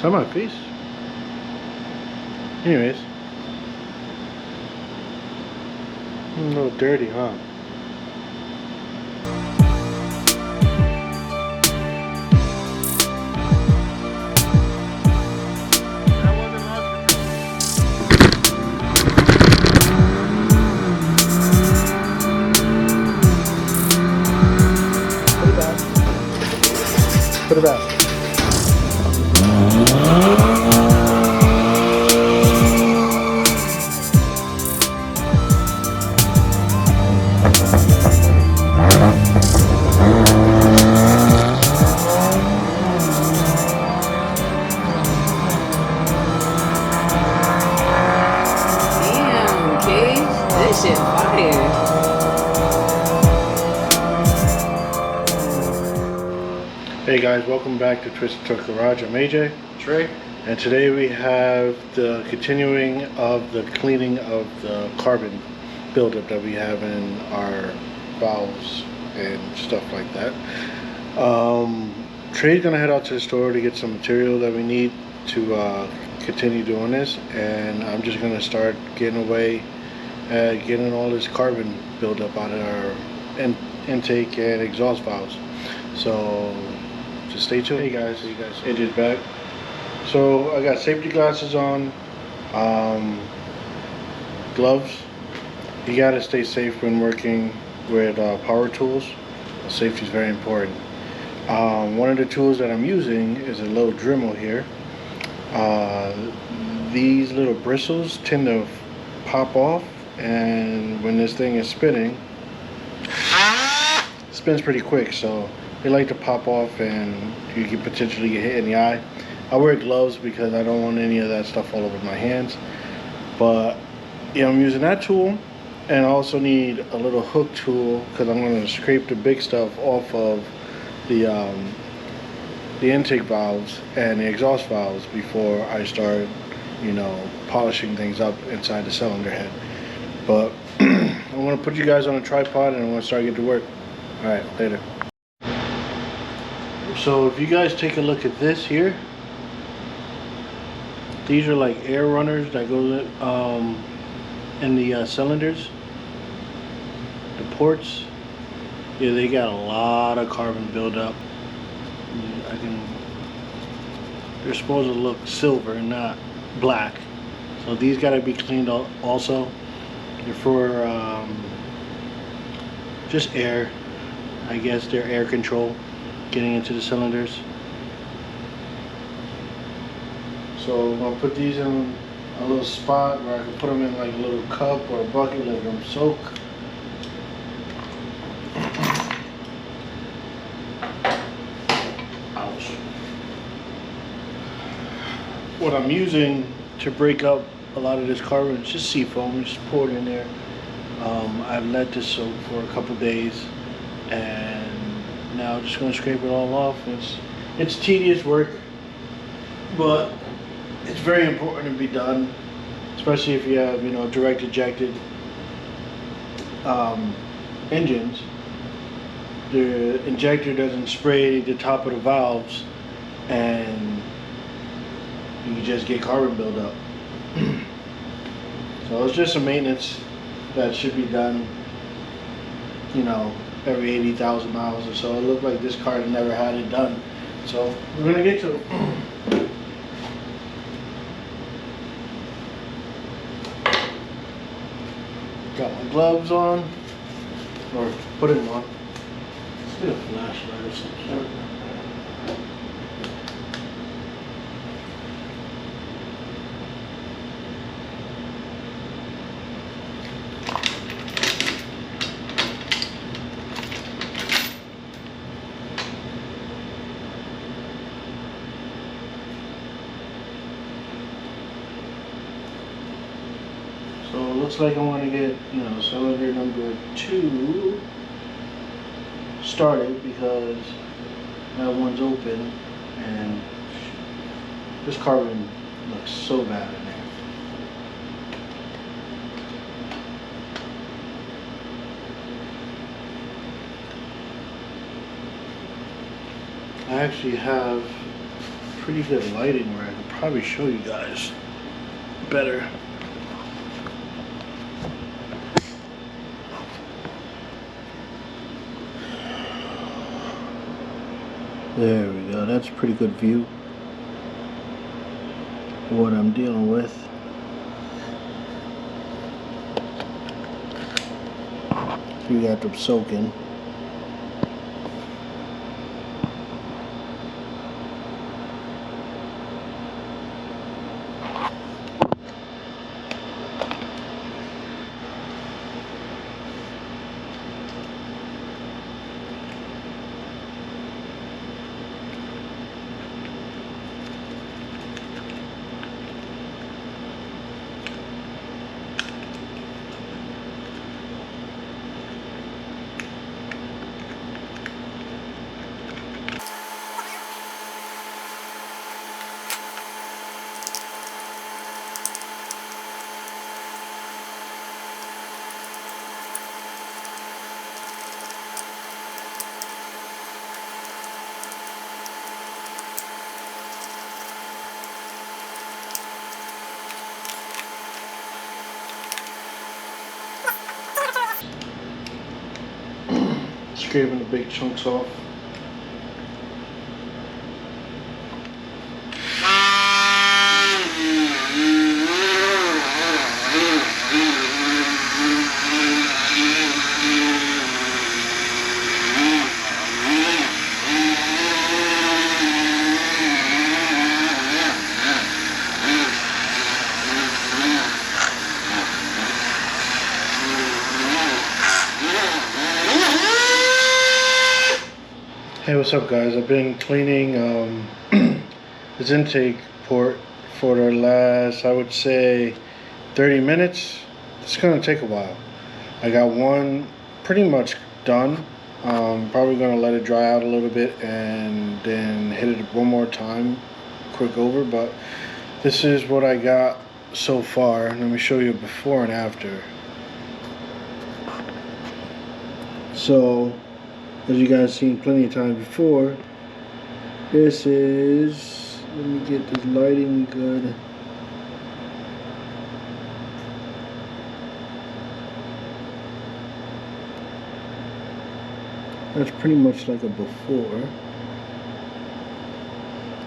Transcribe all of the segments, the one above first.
that my face? Anyways. A little dirty, huh? Put it back. Damn, Cage. That shit fire. Hey guys, welcome back to Twisted Truck Garage. I'm AJ. Trey. And today we have the continuing of the cleaning of the carbon buildup that we have in our valves and stuff like that. Trey's gonna head out to the store to get some material that we need to continue doing this, and I'm just gonna start getting away at getting all this carbon buildup out of our intake and exhaust valves. So just stay tuned. Hey guys, AJ's back. So I got safety glasses on, gloves. You gotta stay safe when working with power tools. Safety is very important. One of the tools that I'm using is a little Dremel here. These little bristles tend to pop off, and when this thing is spinning, it spins pretty quick, so they like to pop off and you can potentially get hit in the eye. I wear gloves because I don't want any of that stuff all over my hands. But yeah, I'm using that tool, and I also need a little hook tool because I'm going to scrape the big stuff off of the intake valves and the exhaust valves before I start, polishing things up inside the cylinder head. But I'm going to put you guys on a tripod and I'm going to start getting to work. All right, later. So if you guys take a look at this here, these are like air runners that go in the cylinders, the ports. Yeah, they got a lot of carbon buildup. They're supposed to look silver, not black. So these got to be cleaned also. They're for just air. I guess they're air control getting into the cylinders. So I'm gonna put these in a little spot where I can put them in like a little cup or a bucket, let them soak. Ouch. What I'm using to break up a lot of this carbon is just seafoam. Just pour it in there. I've let this soak for a couple days, and now I'm just gonna scrape it all off. It's tedious work, but it's very important to be done, especially if you have, direct ejected engines. The injector doesn't spray the top of the valves, and you just get carbon buildup. So it's just some maintenance that should be done, every 80,000 miles or so. It looked like this car never had it done, so we're gonna get to it. Got my gloves on, or putting them on. Let's get a flashlight or something. So it looks like I want to get, cylinder number 2 started because that one's open and this carbon looks so bad in there. I actually have pretty good lighting where I could probably show you guys better. There we go, that's a pretty good view of what I'm dealing with. You got them soaking. Scraping the big chunks off. Hey, what's up guys? I've been cleaning this intake port for the last, I would say, 30 minutes. It's gonna take a while. I got one pretty much done. Probably gonna let it dry out a little bit and then hit it one more time, quick over, but this is what I got so far. Let me show you before and after. So, as you guys seen plenty of times before, this is, let me get this lighting good. That's pretty much like a before.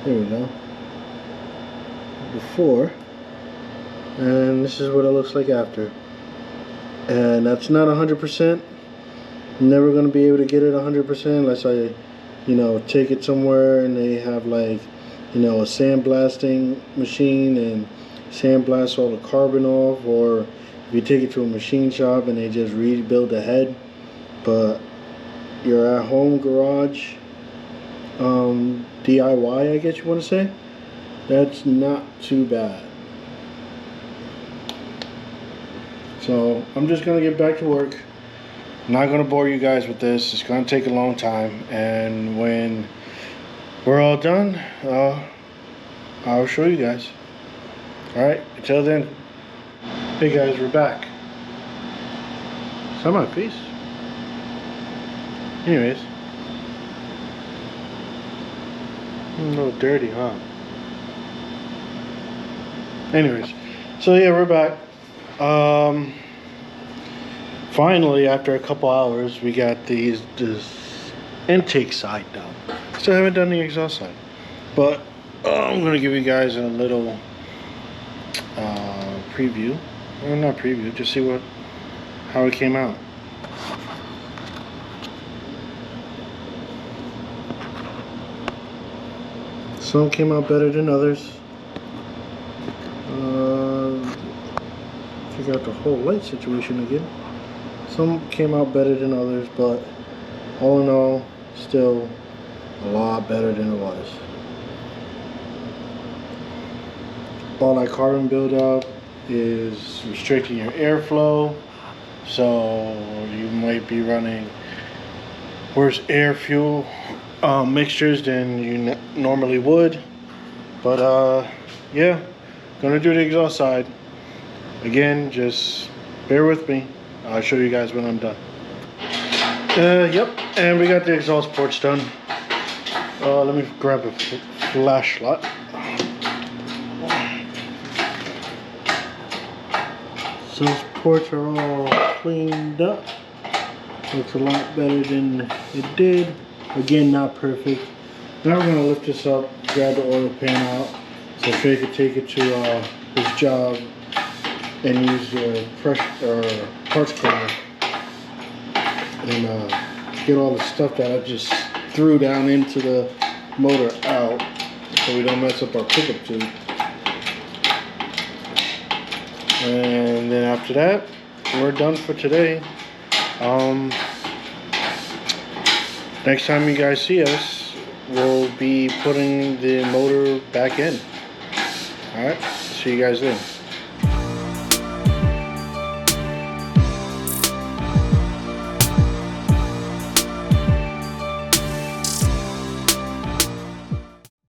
There we go. Before. And this is what it looks like after. And that's not 100%. Never going to be able to get it 100% unless I, take it somewhere and they have like, a sandblasting machine and sandblast all the carbon off, or if you take it to a machine shop and they just rebuild the head. But your at-home garage DIY, I guess you want to say, that's not too bad. So I'm just going to get back to work. I'm not going to bore you guys with this. It's going to take a long time, and when we're all done, I'll show you guys. Alright, until then. Hey guys, we're back. Is that my face? Anyways. A little dirty, huh? Anyways, so yeah, we're back. Finally, after a couple hours, we got this intake side done. Still haven't done the exhaust side, but I'm gonna give you guys a little preview. Well, not preview, just see how it came out. Some came out better than others. Figure out the whole light situation again. Some came out better than others, but all in all, still a lot better than it was. All that carbon buildup is restricting your airflow, so you might be running worse air fuel mixtures than you normally would. But yeah, gonna do the exhaust side again. Just bear with me. I'll show you guys when I'm done. Yep, and we got the exhaust ports done. Let me grab a flashlight. So those ports are all cleaned up. Looks a lot better than it did. Again, not perfect. Now we're gonna lift this up, grab the oil pan out, so Trey could take it to his job and use the parts cleaner and get all the stuff that I just threw down into the motor out, so we don't mess up our pickup tube. And then after that, we're done for today. Next time you guys see us, we'll be putting the motor back in. Alright, see you guys then.